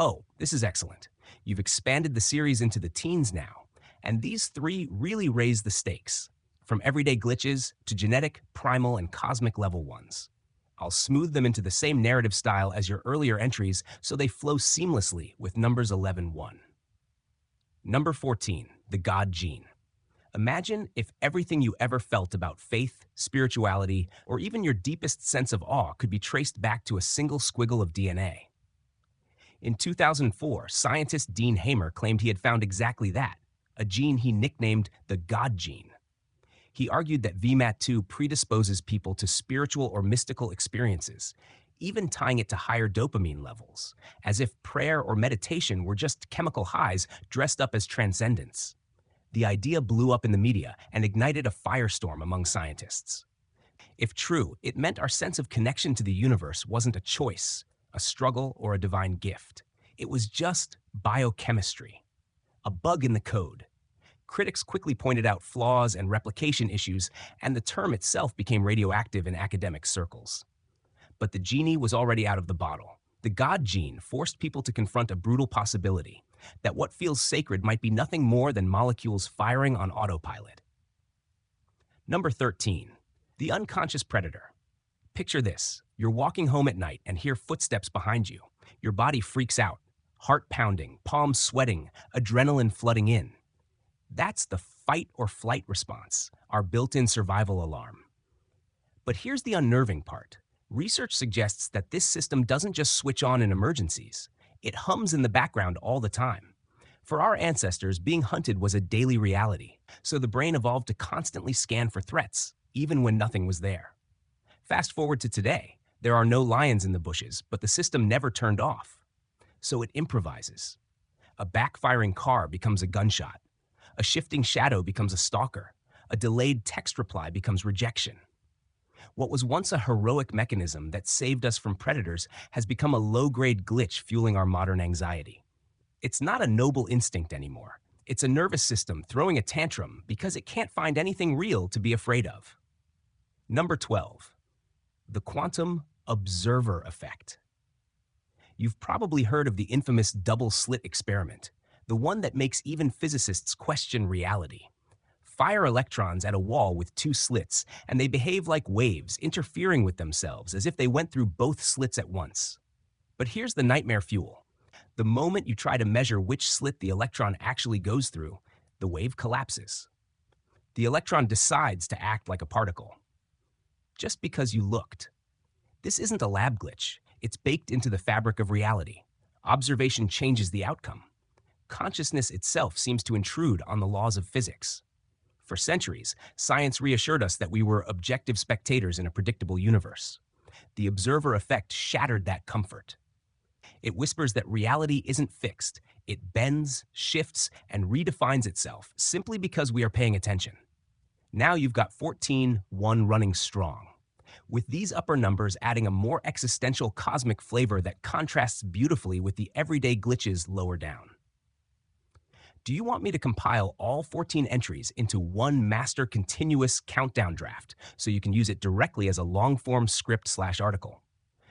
Oh, this is excellent. You've expanded the series into the teens now, and these three really raise the stakes, from everyday glitches to genetic, primal, and cosmic level ones. I'll smooth them into the same narrative style as your earlier entries so they flow seamlessly with numbers 11-1. Number 14, the God Gene. Imagine if everything you ever felt about faith, spirituality, or even your deepest sense of awe could be traced back to a single squiggle of DNA. In 2004, scientist Dean Hamer claimed he had found exactly that, a gene he nicknamed the God Gene. He argued that VMAT2 predisposes people to spiritual or mystical experiences, even tying it to higher dopamine levels, as if prayer or meditation were just chemical highs dressed up as transcendence. The idea blew up in the media and ignited a firestorm among scientists. If true, it meant our sense of connection to the universe wasn't a choice, a struggle, or a divine gift. It was just biochemistry, a bug in the code. Critics quickly pointed out flaws and replication issues, and the term itself became radioactive in academic circles. But the genie was already out of the bottle. The God gene forced people to confront a brutal possibility, that what feels sacred might be nothing more than molecules firing on autopilot. Number 13, the unconscious predator. Picture this. You're walking home at night and hear footsteps behind you. Your body freaks out, heart pounding, palms sweating, adrenaline flooding in. That's the fight or flight response, our built-in survival alarm. But here's the unnerving part. Research suggests that this system doesn't just switch on in emergencies. It hums in the background all the time. For our ancestors, being hunted was a daily reality, so the brain evolved to constantly scan for threats, even when nothing was there. Fast forward to today, there are no lions in the bushes, but the system never turned off. So it improvises. A backfiring car becomes a gunshot. A shifting shadow becomes a stalker. A delayed text reply becomes rejection. What was once a heroic mechanism that saved us from predators has become a low-grade glitch fueling our modern anxiety. It's not a noble instinct anymore. It's a nervous system throwing a tantrum because it can't find anything real to be afraid of. Number 12, the quantum observer effect. You've probably heard of the infamous double slit experiment, the one that makes even physicists question reality. Fire electrons at a wall with two slits, and they behave like waves, interfering with themselves as if they went through both slits at once. But here's the nightmare fuel. The moment you try to measure which slit the electron actually goes through, the wave collapses. The electron decides to act like a particle. Just because you looked. This isn't a lab glitch. It's baked into the fabric of reality. Observation changes the outcome. Consciousness itself seems to intrude on the laws of physics. For centuries, science reassured us that we were objective spectators in a predictable universe. The observer effect shattered that comfort. It whispers that reality isn't fixed. It bends, shifts, and redefines itself simply because we are paying attention. Now you've got 14-1 running strong, with these upper numbers adding a more existential cosmic flavor that contrasts beautifully with the everyday glitches lower down. Do you want me to compile all 14 entries into one master continuous countdown draft so you can use it directly as a long-form script/article?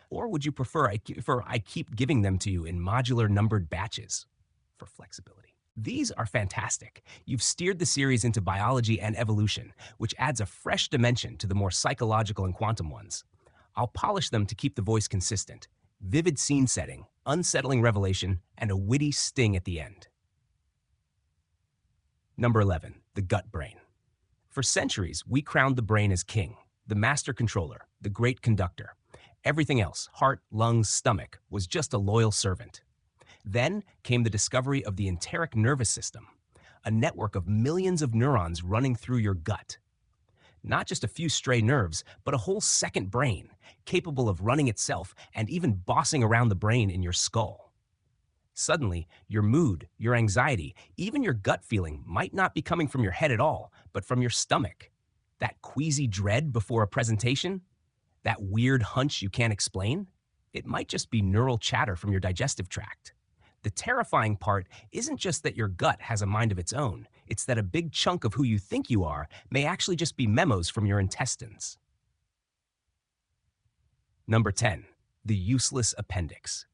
Or would you prefer I keep giving them to you in modular numbered batches for flexibility? These are fantastic. You've steered the series into biology and evolution, which adds a fresh dimension to the more psychological and quantum ones. I'll polish them to keep the voice consistent. Vivid scene setting, unsettling revelation, and a witty sting at the end. Number 11, the gut brain. For centuries, we crowned the brain as king, the master controller, the great conductor. Everything else, heart, lungs, stomach, was just a loyal servant. Then came the discovery of the enteric nervous system, a network of millions of neurons running through your gut. Not just a few stray nerves, but a whole second brain, capable of running itself and even bossing around the brain in your skull. Suddenly, your mood, your anxiety, even your gut feeling might not be coming from your head at all, but from your stomach. That queasy dread before a presentation? That weird hunch you can't explain? It might just be neural chatter from your digestive tract. The terrifying part isn't just that your gut has a mind of its own, it's that a big chunk of who you think you are may actually just be memos from your intestines. Number 10, the useless appendix.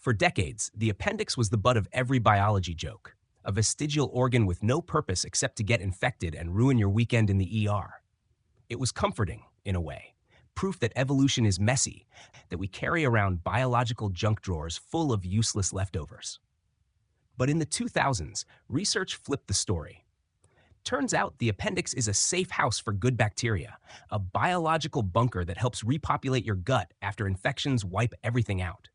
For decades, the appendix was the butt of every biology joke, a vestigial organ with no purpose except to get infected and ruin your weekend in the ER. It was comforting, in a way, proof that evolution is messy, that we carry around biological junk drawers full of useless leftovers. But in the 2000s, research flipped the story. Turns out the appendix is a safe house for good bacteria, a biological bunker that helps repopulate your gut after infections wipe everything out.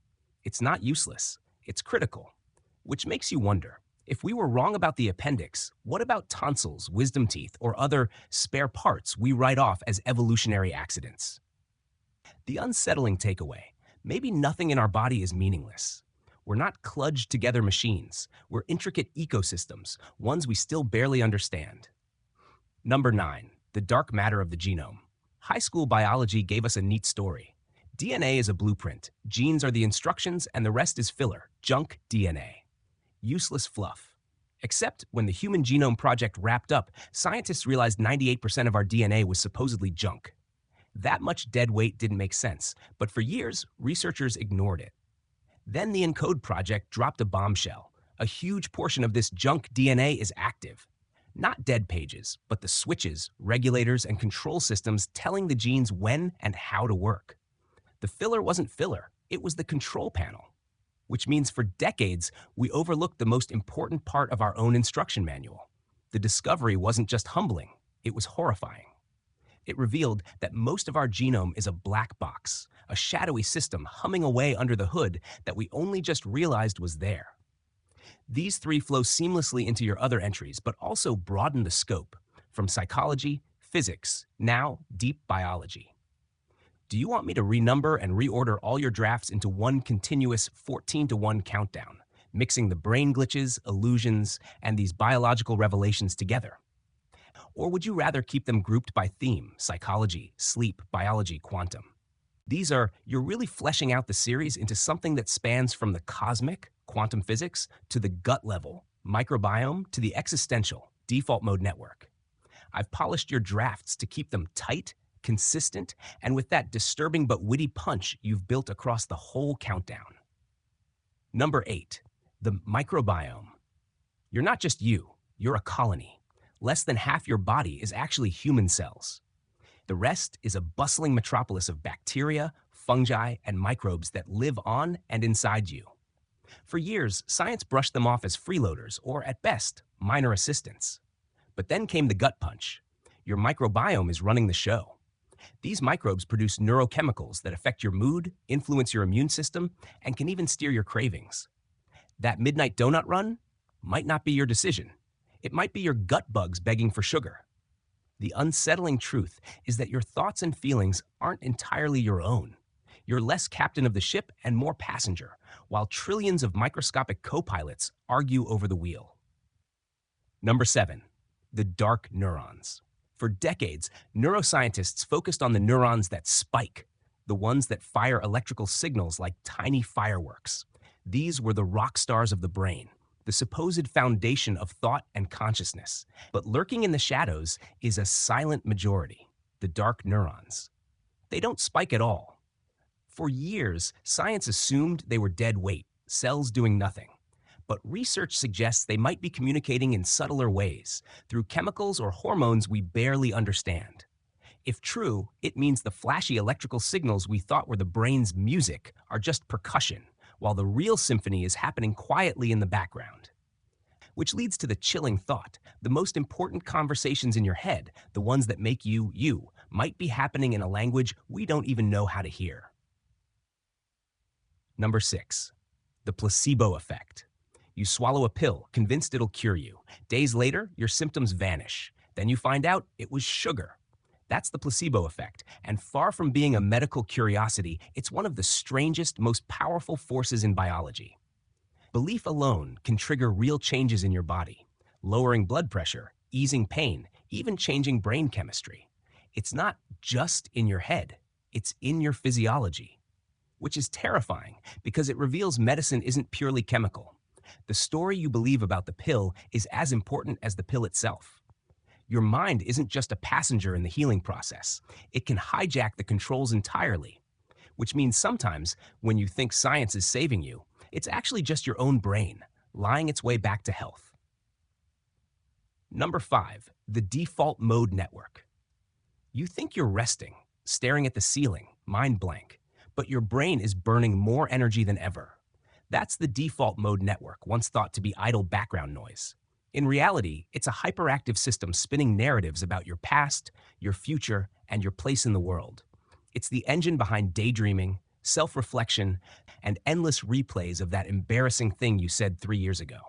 It's not useless, it's critical. Which makes you wonder, if we were wrong about the appendix, what about tonsils, wisdom teeth, or other spare parts we write off as evolutionary accidents? The unsettling takeaway, maybe nothing in our body is meaningless. We're not kludged together machines. We're intricate ecosystems, ones we still barely understand. Number 9, the dark matter of the genome. High school biology gave us a neat story. DNA is a blueprint, genes are the instructions, and the rest is filler, junk DNA. Useless fluff. Except when the Human Genome Project wrapped up, scientists realized 98% of our DNA was supposedly junk. That much dead weight didn't make sense, but for years, researchers ignored it. Then the ENCODE project dropped a bombshell. A huge portion of this junk DNA is active. Not dead pages, but the switches, regulators, and control systems telling the genes when and how to work. The filler wasn't filler, it was the control panel. Which means for decades, we overlooked the most important part of our own instruction manual. The discovery wasn't just humbling, it was horrifying. It revealed that most of our genome is a black box, a shadowy system humming away under the hood that we only just realized was there. These three flow seamlessly into your other entries, but also broaden the scope, from psychology, physics, now deep biology. Do you want me to renumber and reorder all your drafts into one continuous 14-to-1 countdown, mixing the brain glitches, illusions, and these biological revelations together? Or would you rather keep them grouped by theme, psychology, sleep, biology, quantum? You're really fleshing out the series into something that spans from the cosmic, quantum physics, to the gut level, microbiome, to the existential, default mode network. I've polished your drafts to keep them tight, consistent, and with that disturbing but witty punch you've built across the whole countdown. Number 8, the microbiome. You're not just you, you're a colony. Less than half your body is actually human cells. The rest is a bustling metropolis of bacteria, fungi, and microbes that live on and inside you. For years, science brushed them off as freeloaders or, at best, minor assistants. But then came the gut punch. Your microbiome is running the show. These microbes produce neurochemicals that affect your mood, influence your immune system, and can even steer your cravings. That midnight donut run might not be your decision. It might be your gut bugs begging for sugar. The unsettling truth is that your thoughts and feelings aren't entirely your own. You're less captain of the ship and more passenger, while trillions of microscopic co-pilots argue over the wheel. Number 7, the dark neurons. For decades, neuroscientists focused on the neurons that spike, the ones that fire electrical signals like tiny fireworks. These were the rock stars of the brain, the supposed foundation of thought and consciousness. But lurking in the shadows is a silent majority, the dark neurons. They don't spike at all. For years, science assumed they were dead weight, cells doing nothing. But research suggests they might be communicating in subtler ways, through chemicals or hormones we barely understand. If true, it means the flashy electrical signals we thought were the brain's music are just percussion, while the real symphony is happening quietly in the background. Which leads to the chilling thought, the most important conversations in your head, the ones that make you, you, might be happening in a language we don't even know how to hear. Number 6, the placebo effect. You swallow a pill, convinced it'll cure you. Days later, your symptoms vanish. Then you find out it was sugar. That's the placebo effect, and far from being a medical curiosity, it's one of the strangest, most powerful forces in biology. Belief alone can trigger real changes in your body, lowering blood pressure, easing pain, even changing brain chemistry. It's not just in your head, it's in your physiology. Which is terrifying because it reveals medicine isn't purely chemical. The story you believe about the pill is as important as the pill itself. Your mind isn't just a passenger in the healing process. It can hijack the controls entirely, which means sometimes when you think science is saving you, It's actually just your own brain, lying its way back to health. Number 5, the default mode network. You think you're resting, staring at the ceiling, mind blank, but your brain is burning more energy than ever. That's the default mode network, once thought to be idle background noise. In reality, it's a hyperactive system spinning narratives about your past, your future, and your place in the world. It's the engine behind daydreaming, self-reflection, and endless replays of that embarrassing thing you said 3 years ago.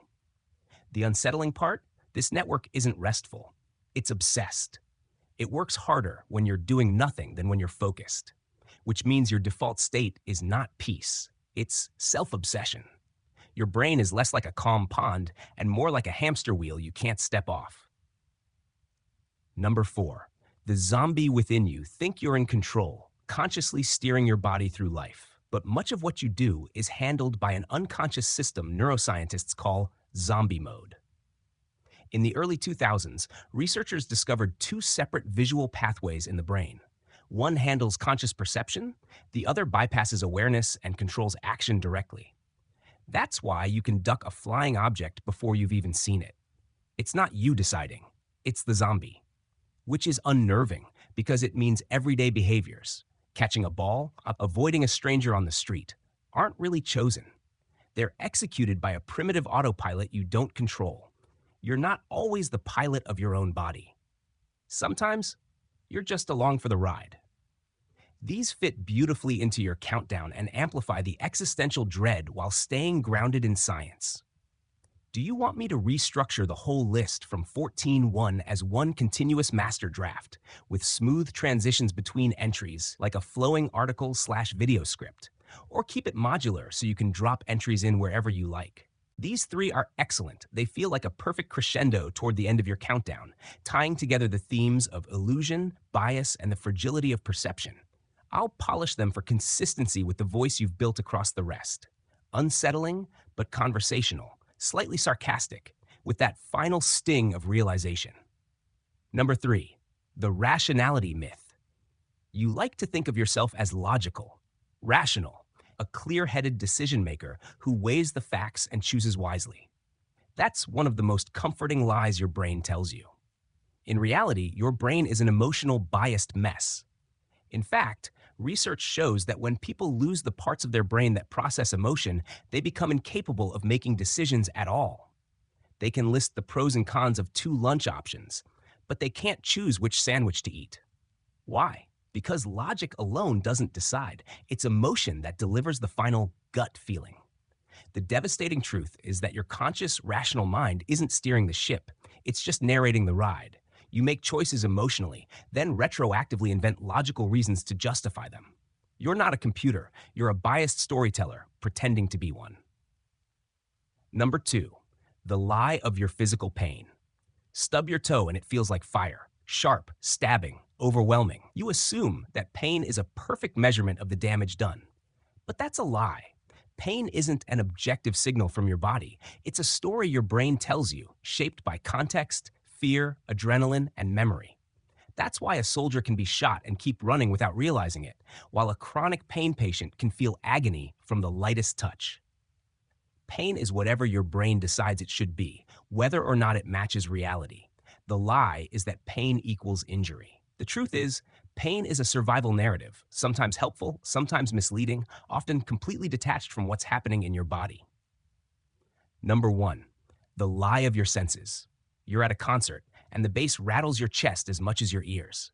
The unsettling part? This network isn't restful. It's obsessed. It works harder when you're doing nothing than when you're focused, which means your default state is not peace. It's self-obsession. Your brain is less like a calm pond and more like a hamster wheel you can't step off. Number 4, the zombie within you think you're in control, consciously steering your body through life. But much of what you do is handled by an unconscious system neuroscientists call zombie mode. In the early 2000s, researchers discovered 2 separate visual pathways in the brain. One handles conscious perception, the other bypasses awareness and controls action directly. That's why you can duck a flying object before you've even seen it. It's not you deciding, it's the zombie, which is unnerving because it means everyday behaviors, catching a ball, avoiding a stranger on the street, aren't really chosen. They're executed by a primitive autopilot you don't control. You're not always the pilot of your own body. Sometimes, you're just along for the ride. These fit beautifully into your countdown and amplify the existential dread while staying grounded in science. Do you want me to restructure the whole list from 14.1 as one continuous master draft, with smooth transitions between entries like a flowing article/video script, or keep it modular so you can drop entries in wherever you like? These 3 are excellent. They feel like a perfect crescendo toward the end of your countdown, tying together the themes of illusion, bias, and the fragility of perception. I'll polish them for consistency with the voice you've built across the rest. Unsettling, but conversational, slightly sarcastic, with that final sting of realization. Number 3, the rationality myth. You like to think of yourself as logical, rational, a clear-headed decision-maker who weighs the facts and chooses wisely. That's one of the most comforting lies your brain tells you. In reality, your brain is an emotional, biased mess. In fact, research shows that when people lose the parts of their brain that process emotion, they become incapable of making decisions at all. They can list the pros and cons of 2 lunch options, but they can't choose which sandwich to eat. Why? Because logic alone doesn't decide. It's emotion that delivers the final gut feeling. The devastating truth is that your conscious, rational mind isn't steering the ship. It's just narrating the ride. You make choices emotionally, then retroactively invent logical reasons to justify them. You're not a computer. You're a biased storyteller pretending to be one. Number 2, the lie of your physical pain. Stub your toe and it feels like fire. Sharp, stabbing, overwhelming. You assume that pain is a perfect measurement of the damage done. But that's a lie. Pain isn't an objective signal from your body. It's a story your brain tells you, shaped by context, fear, adrenaline, and memory. That's why a soldier can be shot and keep running without realizing it, while a chronic pain patient can feel agony from the lightest touch. Pain is whatever your brain decides it should be, whether or not it matches reality. The lie is that pain equals injury. The truth is, pain is a survival narrative, sometimes helpful, sometimes misleading, often completely detached from what's happening in your body. Number 1, the lie of your senses. You're at a concert, and the bass rattles your chest as much as your ears.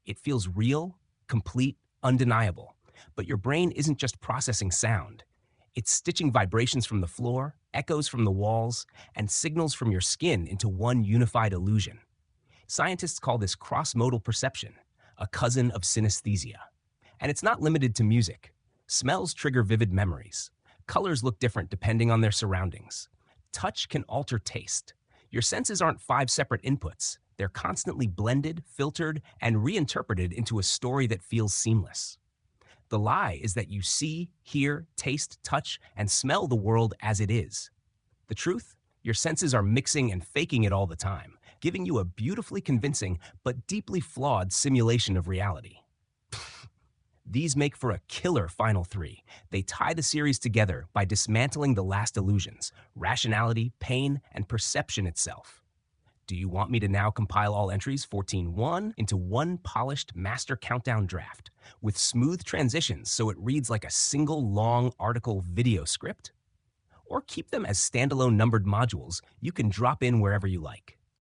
It feels real, complete, undeniable. But your brain isn't just processing sound. It's stitching vibrations from the floor, echoes from the walls, and signals from your skin into one unified illusion. Scientists call this cross-modal perception, a cousin of synesthesia. And it's not limited to music. Smells trigger vivid memories. Colors look different depending on their surroundings. Touch can alter taste. Your senses aren't 5 separate inputs. They're constantly blended, filtered, and reinterpreted into a story that feels seamless. The lie is that you see, hear, taste, touch, and smell the world as it is. The truth? Your senses are mixing and faking it all the time, giving you a beautifully convincing but deeply flawed simulation of reality. These make for a killer final three. They tie the series together by dismantling the last illusions, rationality, pain, and perception itself. Do you want me to now compile all entries 14.1 into one polished master countdown draft with smooth transitions so it reads like a single long article video script? Or keep them as standalone numbered modules you can drop in wherever you like?